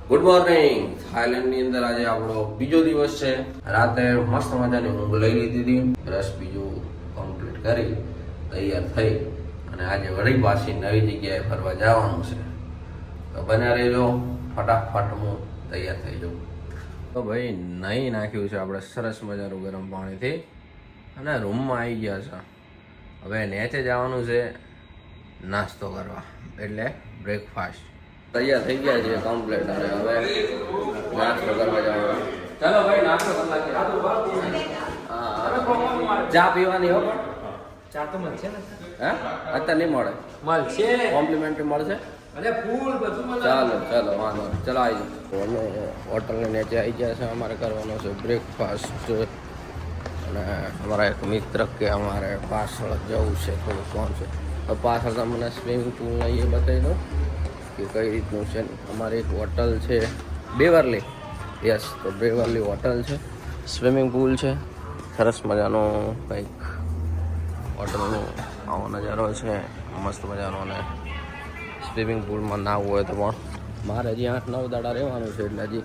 Good morning. થાઈલેન્ડની અંદર આજે આપણો બીજો દિવસ છે. રાતે મસ્ત મજાની ઊંઘ લઈ લીધી હતી. બ્રશ બીજું કમ્પ્લીટ કરી તૈયાર થઈ અને આજે વળી પાછી નવી જગ્યાએ ફરવા જવાનું છે. તો બન્યા રહેજો, ફટાફટ હું તૈયાર થઈ જાઉં. તો ભાઈ નહીં નાખ્યું છે આપણે સરસ મજાનું ગરમ પાણીથી અને રૂમમાં આવી ગયા છે. હવે નેચે જવાનું છે નાસ્તો કરવા, એટલે બ્રેકફાસ્ટ. તૈયાર થઈ ગયા છે કમ્પ્લીટ અને હવે નાસ્તો કરવા જવાનું. ચાલો ભાઈ નાસ્તો કરવા. ચા પીવાની હો? ચા તો મળશે ને? હે અત્યારે નહીં મળે? મળશે, કોમ્પ્લિમેન્ટરી મળશે. અરે ફૂલ બધું મળે. ચાલો ચાલો વાંધો નહીં. ચાલો આવી જાઓ. અમે હોટલની નીચે આવી ગયા છે. અમારે કરવાનો છે બ્રેકફાસ્ટ અને અમારા એક મિત્ર કે અમારે પાછળ જવું છે થોડું કોણ છે. પાછળ તમને સ્વિમિંગ પુલ એ બતાવી દઉં કે કઈ રીતનું છે. અમારી એક હોટલ છે બેવરલી. યસ, તો બેવરલી હોટલ છે. સ્વિમિંગ પુલ છે સરસ મજાનો. કંઈક હોટલનો આવો નજારો છે મસ્ત મજાનો. અને સ્વિમિંગ પુલમાં નાહવું હોય તો પણ મારે હજી 8-9 દાડા રહેવાનું છે એટલે હજી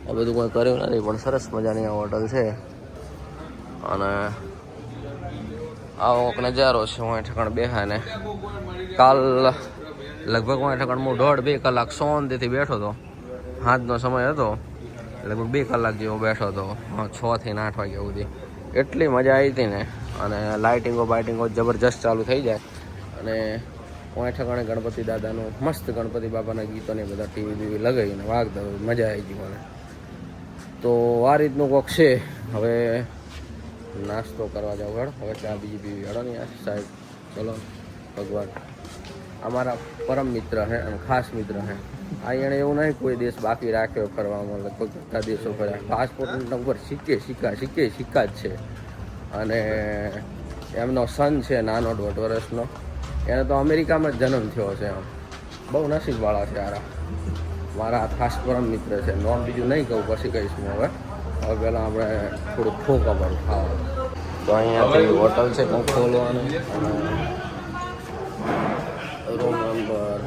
આ બધું કોઈ કર્યું નથી, પણ સરસ મજાની આ હોટલ છે. અને આવો નજારો છે. હું ઠેકાણ બેઠા ને કાલ લગભગ હું ઠેકાણ હું 1.5-2 કલાક શાંતિથી બેઠો હતો. સાંજનો સમય હતો, લગભગ 2 કલાક જેવો બેઠો હતો 6 થી 8 વાગ્યા સુધી. એટલી મજા આવી હતી ને. અને લાઇટિંગો જબરજસ્ત ચાલુ થઈ જાય. અને હું ઠેકાણે ગણપતિ દાદાનું મસ્ત ગણપતિ બાપાના ગીતોને બધા ટીવી લગાવીને વાગતા મજા આવી ગઈ મને. તો આ રીતનું કોક છે. હવે નાસ્તો કરવા જાવ હેડ. હવે ચા બીજી પીવી હેડો ને યાર સાહેબ. ચલો ભગવાન અમારા પરમ મિત્ર હે અને ખાસ મિત્ર હે. આ એણે એવું નહીં કોઈ દેશ બાકી રાખ્યો ફરવામાં. લગભગ બધા દેશો ફર્યા. પાસપોર્ટ ઉપર સિક્કા જ છે. અને એમનો સન છે નાનો 1.5 વર્ષનો. એને તો અમેરિકામાં જ જન્મ થયો છે. આમ બહુ નસીબવાળા છે યાર. મારા ખાસ પરમ મિત્ર છે. નોમ બીજું નહીં કહું, પછી કહીશ હું. હવે પહેલાં આપણે થોડુંક ઠોકા પડું ખાવાનું. તો અહીંયાથી હોટલ છે કંઈક ખોલવાનું. અને રૂમ નંબર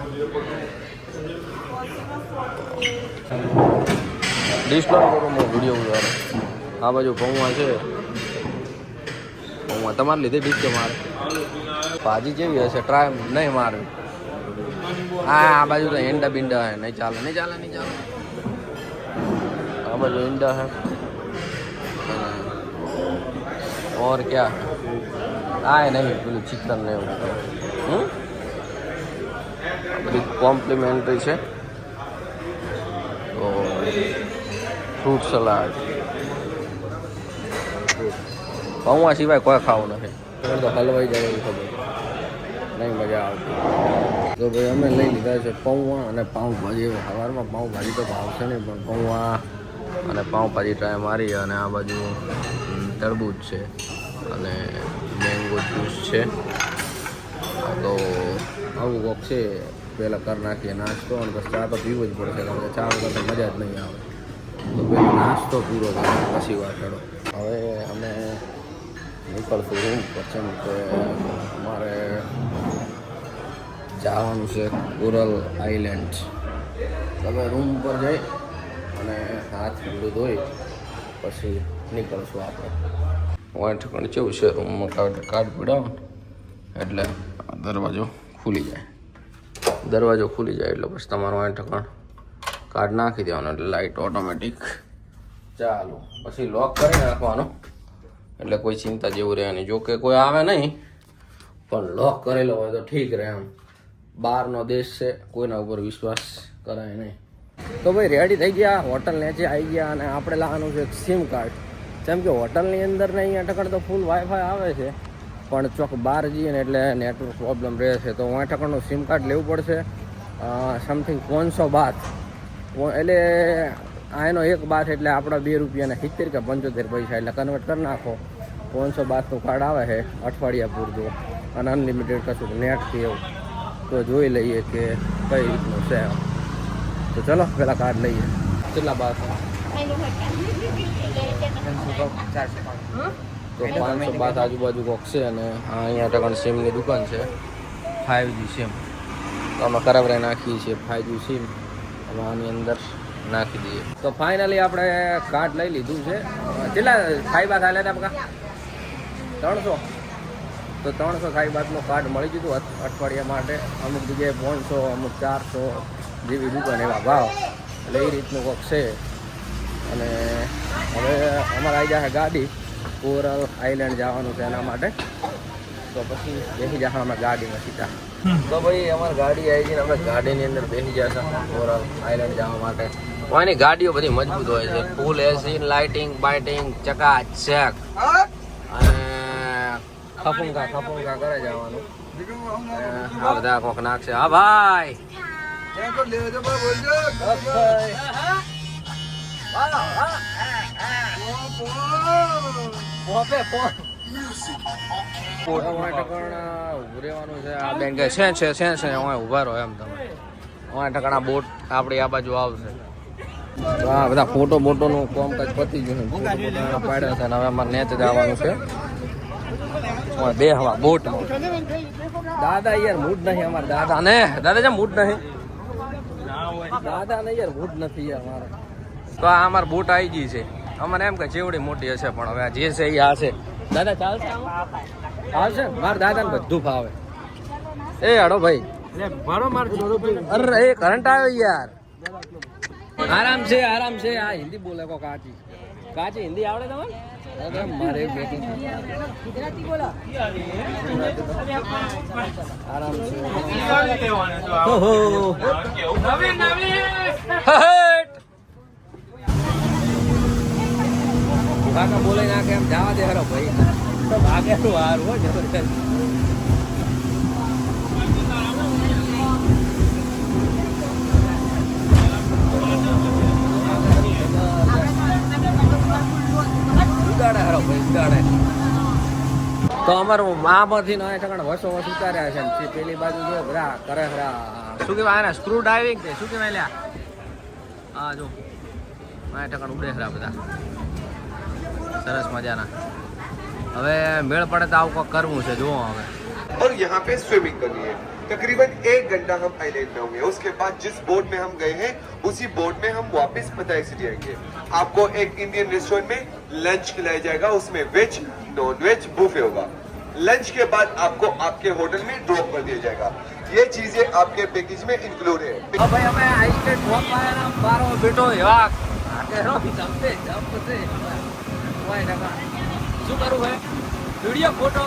ડિસ્પ્લે કરું હું વિડીયો ઉતારો. આ બાજુ પૌવા છે. પૌવા તમારે લીધે ડીશ કે મારે ભાજી જેવી હશે ટ્રાય નહીં મારવી. આ બાજુ તો ઈંડા બિંડા હે. નહીં ચાલે. આ બાજુ ઈંડા હે. और क्या આ નહીં પેલું ચિકન ને એવું. બધી કોમ્પ્લિમેન્ટરી છે. તો ફ્રૂટ સલાડ. પૌવા સિવાય કોઈ ખાવું નથી. તો હલવાઈ જાય એવી ખબર નહીં, મજા આવતી. તો ભાઈ અમે લઈ લીધા છે પૌવા અને પાઉંભાજી. સવારમાં પાઉંભાજી તો ભાવશે નહીં, પણ પૌવા અને પાઉંભાજી ટ્રાય મારી. અને આ બાજુ તરબૂચ છે અને મેંગો જ્યુસ છે. તો આવું કોક છે. પહેલાં કરી નાખીએ નાસ્તો અને પછી ચા તો પીવો જ પડશે, કારણ કે ચા વગર તો મજા જ નહીં આવે. તો પહેલાં નાસ્તો પૂરો કરીએ પછી વાત કરો. હવે અમે નીકળશું રૂમ પર. છે કે અમારે જવાનું છે કોરલ આઇલેન્ડ. તમે રૂમ પર જઈ અને હાથ મોઢું ધોઈ પછી નીકળશું આપણે. હું ઠેકાણ કેવું છે રૂમમાં કાર્ડ પડાવો એટલે દરવાજો ખુલી જાય. એટલે પછી તમારું અહીં ઠેકાણ કાર્ડ નાખી દેવાનું એટલે લાઇટ ઓટોમેટિક ચાલુ. પછી લોક કરી નાખવાનું એટલે કોઈ ચિંતા જેવું રહે નહીં. જો કે કોઈ આવે નહીં, પણ લોક કરેલો હોય તો ઠીક રહે. એમ બહારનો દેશ છે, કોઈના ઉપર વિશ્વાસ કરાય નહીં. તો ભાઈ રેડી થઈ ગયા, હોટલ નીચે આવી ગયા અને આપણે લાવવાનું છે સિમ કાર્ડ. જેમ કે હોટલની અંદર ને અહીંયા ઠકડ તો ફૂલ વાઈફાઈ આવે છે, પણ ચોક બહાર જઈએ ને એટલે નેટવર્ક પ્રોબ્લેમ રહે છે. તો હું ઠકડનું સિમ કાર્ડ લેવું પડશે. સમથિંગ 500 બાથ. એટલે આનો એક બાથ એટલે આપણા 2 રૂપિયાના 70 કે 75 પૈસા. એટલે કન્વર્ટ કરી નાખો. 500 બાથનું કાર્ડ આવે છે અઠવાડિયા પૂરતું અને અનલિમિટેડ કશું નેટથી એવું. તો જોઈ લઈએ કે કઈ રીતનું છે. તો ચલો પેલા કાર્ડ લઈએ. કેટલા બાથ? તો 500 બાથ આજુબાજુ કોક છે. અને અહીંયા ઠેકાણ સિમની દુકાન છે. 5G સિમ તો અમે કરાવરાઈ નાખીએ છીએ 5G સિમ. હવે આની અંદર નાખી દઈએ. તો ફાઇનલી આપણે કાર્ડ લઈ લીધું છે. કેટલા ખાઈ બાદ હાલ્યા હતા બકા? 300. તો 300 ખાઈ બાદનું કાર્ડ મળી દીધું અઠવાડિયા માટે. અમુક જગ્યાએ 500, અમુક 400 જેવી દુકાન એવા ભાવ. એટલે એ રીતનું કોક છે. અને હવે અમારે આવી જાય ગાડી, કોરલ આઇલેન્ડ જવાનું છે એના માટે. તો પછી બેસી જશે અમે ગાડીમાં સીધા. તો ભાઈ અમારી ગાડી આવી ગઈ ને અમે ગાડીની અંદર બેસી જશે કોરલ આઇલેન્ડ જવા માટે. એની ગાડીઓ બધી મજબૂત હોય છે, ફૂલ એસી, લાઇટિંગ બાઇટિંગ ચકાચક, અને ખપુંગા કરે જવાનું. આ બધા કોક નાખશે. હા ભાઈ રહેવાનું છે. આ બેન કે છે ઉભા રહો એમ તમે. 9 બોટ આપણી આ બાજુ આવશે. તો આ બધા ફોટોનું કામકાજ પતી ગયું છે. પાડ્યા છે. હવે અમારે નેચ જવાનું છે બે હવા બોટમાં. દાદા યાર મૂડ નહીં અમારે. દાદા જેમ મૂડ નહીં. દાદા ને યાર મૂડ નથી યાર મારે. તો આ અમારી બોટ આવી ગઈ છે. અમને એમ કે ચેવડી મોટી હશે, પણ હવે જે છે એ આ છે. દાદા ચાલશે? આવશે. મારા દાદા ને બધું ફાવે. એ હડો ભાઈ, અરે એ કરંટ આવ્યો યાર. આરામ છે. આ હિન્દી બોલે કો કાચી હિન્દી આવડે તમારે? મારે ગુજરાતી બોલો. આરામ છે. કાકા બોલે નાખે એમ જવા દે. હરો ભાઈ ભાગે તું હારું હોય જબરદસ્ત. તો અમારું આમાંથી વસો ઉતાર્યા છે. પેલી બાજુ જો બધા કરે શું કહેવાય આને સ્ક્રૂ ડાઇવિંગ કે શું કહેવાય લ્યા? હા જો 9 ઉડે ખરા બધા. સરસ મજાના. હવે મેળ પડે તો આવું કંઈક કરવું છે. જુઓ હવે. और यहाँ पे स्विमिंग करनी है. तकरीबन 1 घंटा हम आइलैंड में होंगे. उसके बाद जिस बोट में हम गए हैं उसी बोट में हम वापस पताई सिटी आएंगे. आपको एक इंडियन रेस्टोरेंट में लंच खिलाया जाएगा. उसमें वेज नॉन वेज बुफे होगा. लंच के बाद आपको आपके होटल में ड्रॉप कर दिया जाएगा. ये चीजें आपके पैकेज में इंक्लूड है. ભાઈ અમે આઈસ્ટેટ ડ્રોપ આયા બારો બેટો એવા આકેરો જમ્પે જમ્પ છે. ઓય નકા શું કરું હે? વિડિયો ફોટો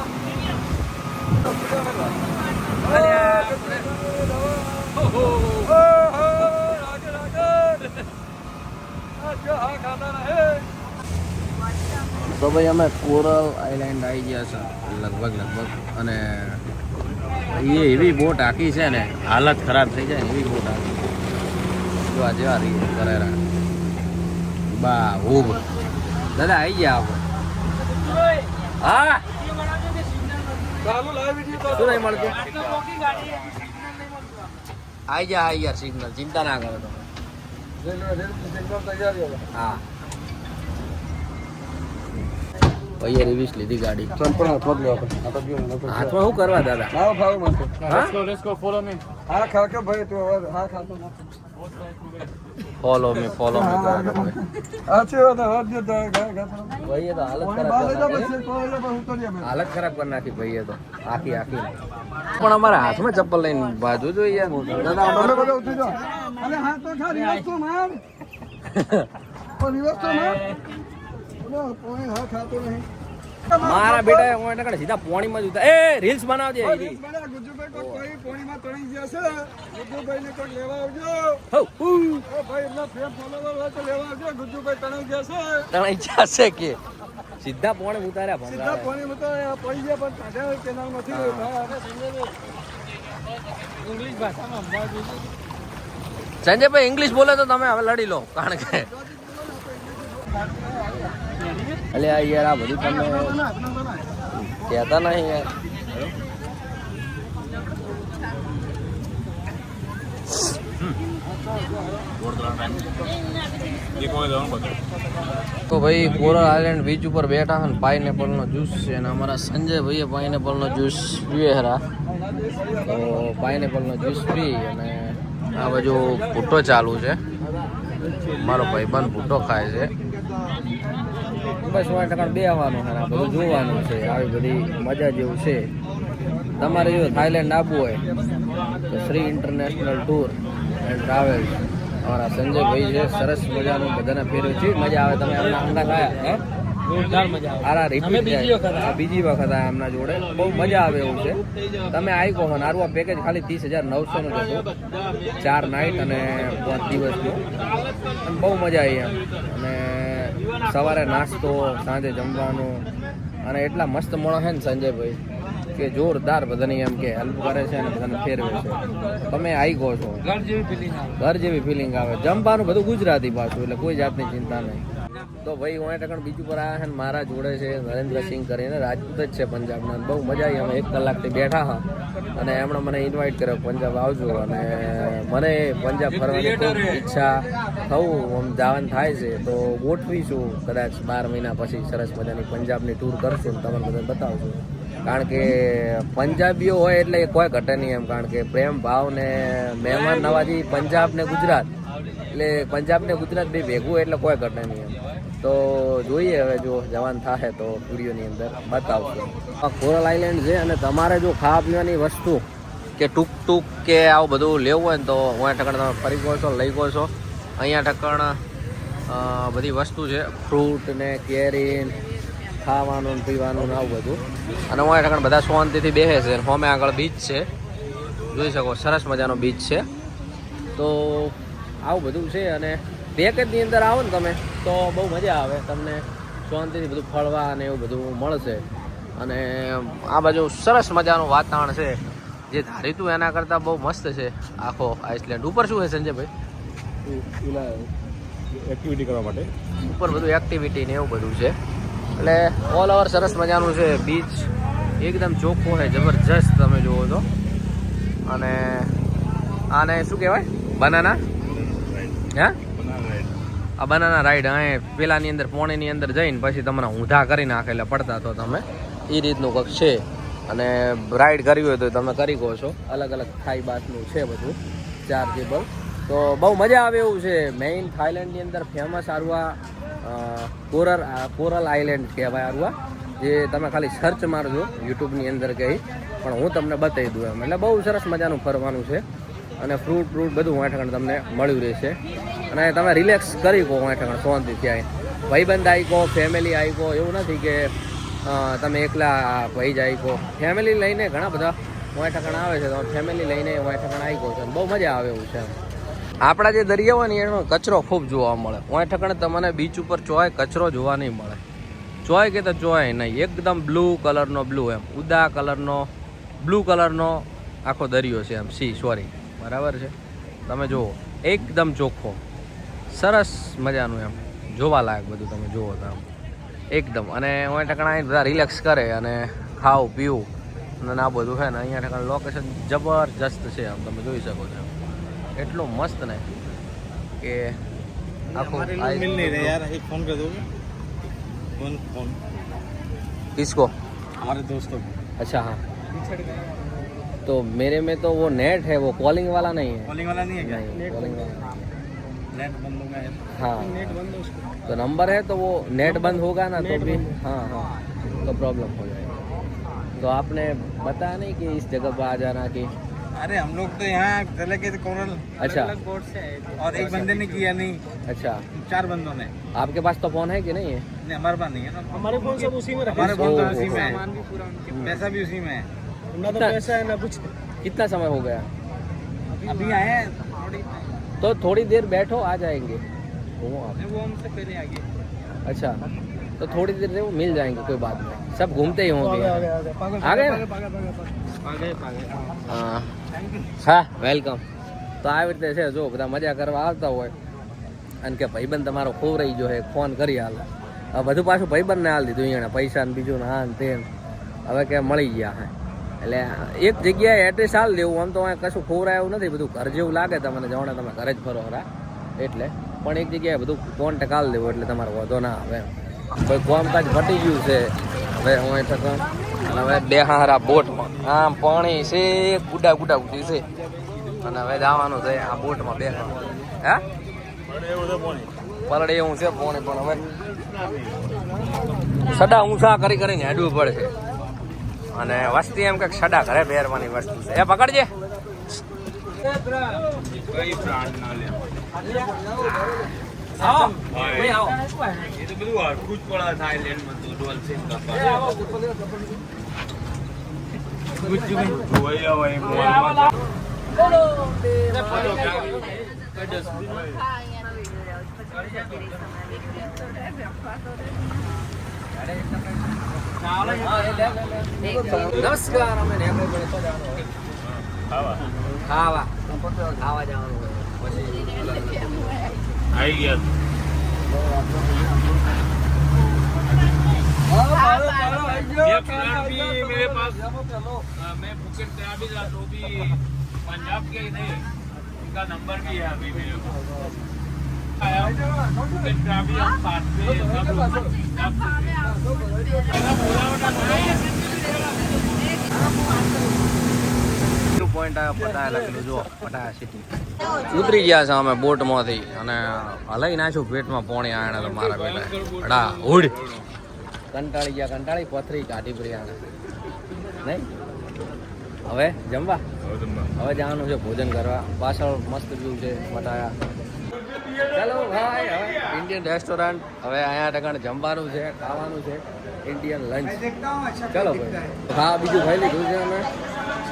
તો ભાઈ અમે કોરલ આઇલેન્ડ આવી ગયા છે લગભગ. અને એ એવી બોટ આખી છે ને હાલત ખરાબ થઈ જાય એવી બોટ આખી. જો આ જેવા રહી કરેરા બા ઓબ. દાદા આવી ગયા આપણે. હા શું નહીં મળતું? આવી યાર સિગ્નલ. ચિંતા ના કરો તમે. હા ભાઈ રિવીસ લીધી ગાડી. હાથમાં શું કરવા દાદા? ફોલો મી ભાઈએ તો હાલત ખરાબ કરી નાખી ભાઈએ તો આખી. પણ અમારા હાથમાં ચપ્પલ લઈને બાજુ જોઈએ મારા બેટા સીધા પોણીમાં જ ઉતાર. એ રીલ્સ બનાવજે. તણાઈ જશે કે સીધા પોણી ઉતાર્યા. સંજયભાઈ ઇંગ્લિશ બોલે તો તમે હવે લડી લો. કારણ કે અલે યાર આ બધું તમે કહેતા નહીં યાર. તો ભાઈ કોરલ આઇલેન્ડ બીચ ઉપર બેઠા છે ને પાઇનેપલનો જ્યુસ છે. અને અમારા સંજયભાઈએ પાઇનેપલનો જ્યુસ પીવે ખરા. તો પાઇનેપલનો જ્યુસ પી અને આ બાજુ ભૂટ્ટો ચાલુ છે. મારો ભાઈ બંધ ભૂટો ખાય છે. બસ 100% બેહવાનું છે, આ બધું જોવાનું છે, આવી બધી મજા જેવું છે. તમારે જો થાઈલેન્ડ આવવું હોય તો Shri international tour and travels અમારા સંજયભાઈ છે, સરસ મજાનું બધાને ફેરવ્યું છે. મજા આવે. તમે એમના અંગા ખાયા હે? જોરદાર મજા આવે. આરા રિપીટ બીજી વખત આ બીજી વખત આ એમના જોડે બહુ મજા આવે એવું છે. તમે આવી કહો નારું આ પેકેજ ખાલી 30,900 નું હતું, 4 નાઇટ અને 5 દિવસનું. અને બહુ મજા આવી એમ. અને સવારે નાસ્તો, સાંજે જમવાનું, અને એટલા મસ્ત મળે છે ને સંજયભાઈ કે જોરદાર બધાની એમ કે હેલ્પ કરે છે અને બધાને ફેરવે છે. તમે આવી કહો છો ઘર જેવી ફિલિંગ આવે. ઘર જેવી ફિલિંગ આવે. જમવાનું બધું ગુજરાતી પાછું, એટલે કોઈ જાતની ચિંતા નહીં. તો ભાઈ 100% બીજું પર આવ્યા છે ને મારા જોડે છે નરેન્દ્રસિંહ કરીને, રાજપૂત જ છે પંજાબના. બહુ મજા આવી. અમે 1 કલાકથી બેઠા હા અને એમણે મને ઇન્વાઇટ કર્યો પંજાબ આવજો. અને મને પંજાબ ફરવાની ખૂબ ઈચ્છા થવું જવાનું થાય છે. તો ગોઠવીશું કદાચ 12 મહિના પછી સરસ મજાની પંજાબની ટૂર કરશું ને તમને બધાને બતાવશું. કારણ કે પંજાબીઓ હોય એટલે કોઈ ઘટે નહીં એમ. કારણ કે પ્રેમ ભાવ ને મહેમાન નવાજી પંજાબ ને ગુજરાત, એટલે પંજાબ ને ગુજરાત બે ભેગું એટલે કોઈ ઘટે નહીં એમ. તો જોઈએ હવે જો જવાન થાય તો વિડીયોની અંદર બતાવશું. કોરલ આઇલેન્ડ છે અને તમારે જો ખાવા પીવાની વસ્તુ કે ટૂંક કે આવું બધું લેવું હોય ને તો 100% તમે ફરી ગયો છો, લઈ ગયો છો. અહીંયા ટકણ બધી વસ્તુ છે, ફ્રૂટ ને કેરી, ખાવાનું ને પીવાનું ને આવું બધું. અને 100% બધા શાંતિથી બેસે છે. હોમે આગળ બીચ છે, જોઈ શકો, સરસ મજાનો બીચ છે. તો આવું બધું છે. અને પેકેજની અંદર આવો ને તમે તો બહુ મજા આવે. તમને શાંતિથી બધું ફળવા અને એવું બધું મળશે. અને આ બાજુ સરસ મજાનું વાતાવરણ છે, જે ધાર્યું એના કરતાં બહુ મસ્ત છે આખો આઇસલેન્ડ. ઉપર શું છે સંજયભાઈ? એક્ટિવિટી કરવા માટે ઉપર બધું એક્ટિવિટી ને એવું બધું છે. એટલે ઓલ ઓવર સરસ મજાનું છે. બીચ એકદમ ચોખ્ખો છે, જબરજસ્ત તમે જુઓ તો. અને આને શું કહેવાય? બનાના હે? આ બનાના રાઈડ અહીં પેલાની અંદર પોણીની અંદર જઈને પછી તમને ઊંધા કરી નાખે એટલે પડતા તો તમે એ રીતનું કંઈક છે. અને રાઈડ કરવી હોય તો તમે કરી કહો છો. અલગ અલગ થાઈ બાતનું છે બધું ચાર્જેબલ. તો બહુ મજા આવે એવું છે. મેઇન થાઈલેન્ડની અંદર ફેમસ આરવા કોરલ આઇલેન્ડ કહેવાય આરવા. જે તમે ખાલી સર્ચ મારજો યુટ્યુબની અંદર કહી, પણ હું તમને બતાવી દઉં એમ. એટલે બહુ સરસ મજાનું ફરવાનું છે. અને ફ્રૂટ બધું 100% તમને મળ્યું રહેશે. અને તમે રિલેક્સ કરી કહો 100% શાંતિથી આવી. ભાઈબંધ આવી કહો, ફેમિલી આવી કહો, એવું નથી કે તમે એકલા ભાઈ જ આવી કહો. ફેમિલી લઈને ઘણા બધા 100% આવે છે. તમે ફેમિલી લઈને 100% આવી કહો છો. બહુ મજા આવે એવું છે. આપણા જે દરિયા હોય ને એનો કચરો ખૂબ જોવા મળે. 100% તમને બીચ ઉપર ચોય કચરો જોવા નહીં મળે. ચોય કે તો ચોય નહીં, એકદમ બ્લુ કલરનો બ્લુ એમ ઉદા કલરનો બ્લુ કલરનો આખો દરિયો છે એમ. સોરી બરાબર છે. તમે જુઓ એકદમ ચોખ્ખો સરસ મજાનું એમ જોવાલાયક બધું તમે જુઓ તો આમ એકદમ. અને 100% બધા રિલેક્સ કરે અને ખાવું પીવું અને આ બધું છે ને. અહીંયા લોકેશન જબરજસ્ત છે આમ તમે જોઈ શકો છો. એટલું મસ્ત ને કે આખું मिल नहीं रहे यार, एक फोन कर दोगे? फोन किसको? हमारे दोस्तों को। अच्छा हाँ, तो मेरे में तो वो नेट है, वो कॉलिंग वाला नहीं है. कॉलिंग वाला नहीं है क्या? नहीं कॉलिंग वाला. नेट बंद हो गया है। हाँ नेट बंद है उसको। तो नंबर है तो वो नेट बंद होगा ना तो भी हाँ हाँ तो प्रॉब्लम हो जाएगा. तो आपने बताया नहीं कि इस जगह पर आ जाना कि? अरे हम लोग तो यहाँ चले गए थे कोरल। अच्छा और एक बंदे ने किया नहीं, अच्छा. 4 बंदों ने। आपके पास तो फोन है कि नहीं है? नहीं हमारे पास नहीं है ना। हमारे फोन सब उसी में रखे। हमारे फोन तो ओह, उसी में है, सामान भी पूरा उनके पैसा भी उसी में है। ना तो पैसा है ना कुछ। कितना समय हो गया? अभी आए हैं तो थोड़ी देर बैठो, आ जाएंगे. घूमो आप. वो हमसे पहले आ गए। अच्छा तो थोड़ी देर में मिल जाएंगे, कोई बात नहीं. सब घूमते ही होंगे. आ गए ना? હા હા વેલકમ. તો આવી રીતે છે. જો બધા મજા કરવા આવતા હોય અને કે ભાઈબંધ તમારો ખોવરાઈ ગયો છે, ફોન કરી હાલ. હવે બધું પાછું ભાઈબંધને હાલ દીધું અહીંયા પૈસા ને બીજું ને હા ને તે. હવે કે મળી ગયા હે એટલે એક જગ્યાએ એડ્રેસ હાલ દેવું. આમ તો અહીંયા કશું ખોવરાય એવું નથી, બધું ઘર જેવું લાગે તમને. જાણે તમે ઘરે જ ફરો ખરા એટલે. પણ એક જગ્યાએ બધું કોન્ટેક્ટ હાલ દેવું એટલે તમારો વધો ના આવે. કોઈ કામકાજ ફટી ગયું છે હવે હું ટકા. અને હવે બેહારા બોટમાં આમ પાણી છે, ગુડા ઉડી છે. અને હવે જવાનું છે આ બોટમાં બેહા. હે પલડે એવું છે પોણે પણ હવે સડા ઊંચા કરી કરીને હેડવું પડે છે અને વસ્તી એમ કંઈક સડા ઘરે પહેરવાની વસ્તુ છે એ પકડજે નમસ્કાર અમે ખાવા ખાવા જવાનું આવી ગયા ये प्लान भी मेरे पास मैं फुकेट से अभी था तो भी पंजाब के ही थे उनका नंबर भी है अभी मेरे को आया फुकेट से अभी हम साथ में सब लोग पंजाब से પોઈન્ટ પટાયા લખેલું જો પટાયા સિટી ઉતરી ગયા છે અમે બોટમાંથી અને હલાઈ નાખ્યું પેટમાં પોણી આણે તો મારા પેલા અડા હુડ કંટાળી પથરી કાઢી પડી આણે નહીં હવે જમવા હવે જવાનું છે ભોજન કરવા પાછળ મસ્ત વ્યૂ છે પટાયા ચાલો ભાઈ હવે ઇન્ડિયન રેસ્ટોરન્ટ હવે અહીંયા ટકાણે જમવાનું છે ખાવાનું છે ઇન્ડિયન લંચ ચાલો ભાઈ હા બીજું ખાઈ લીધું છે અમે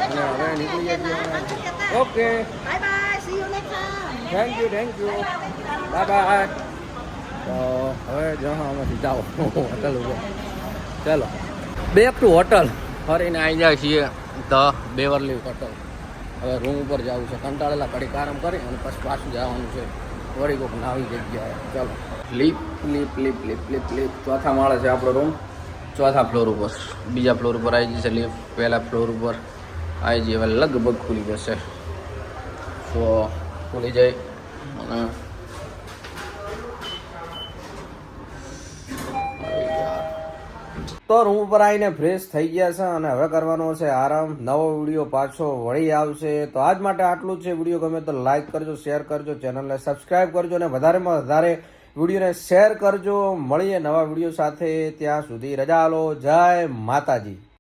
અને હવે નીકળી ગયા okay Bye bye. See you next time. Thank you bye bye તો હવે જવામાંથી જાઓ હોટલ ઉપર ચાલો બેક ટુ હોટલ ફરીને આવી જાય છીએ ધ બેવરલી હોટલ હવે રૂમ ઉપર જવું છે કંટાળેલા ઘડીક આરામ કરી અને પછી પાછું જવાનું છે વળી કોઈક નવી જગ્યાએ ચાલો લીપ ચોથા માળે છે આપણો રૂમ ચોથા ફ્લોર ઉપર બીજા ફ્લોર ઉપર આવી જશે લીપ પહેલા ફ્લોર ઉપર આવી જઈએ હવે લગભગ ખુલી જશે તો ખુલી જાય અને તો રૂમ ઉપર આવીને ફ્રેશ થઈ ગયા છે અને હવે કરવાનો છે આરામ નવો વિડીયો પાછો વળી આવશે તો આજ માટે આટલું જ છે વિડીયો ગમે તો લાઈક કરજો શેર કરજો ચેનલને સબસ્ક્રાઈબ કરજો અને વધારેમાં વધારે વિડીયોને શેર કરજો મળીએ નવા વિડીયો સાથે ત્યાં સુધી રજા લો જય માતાજી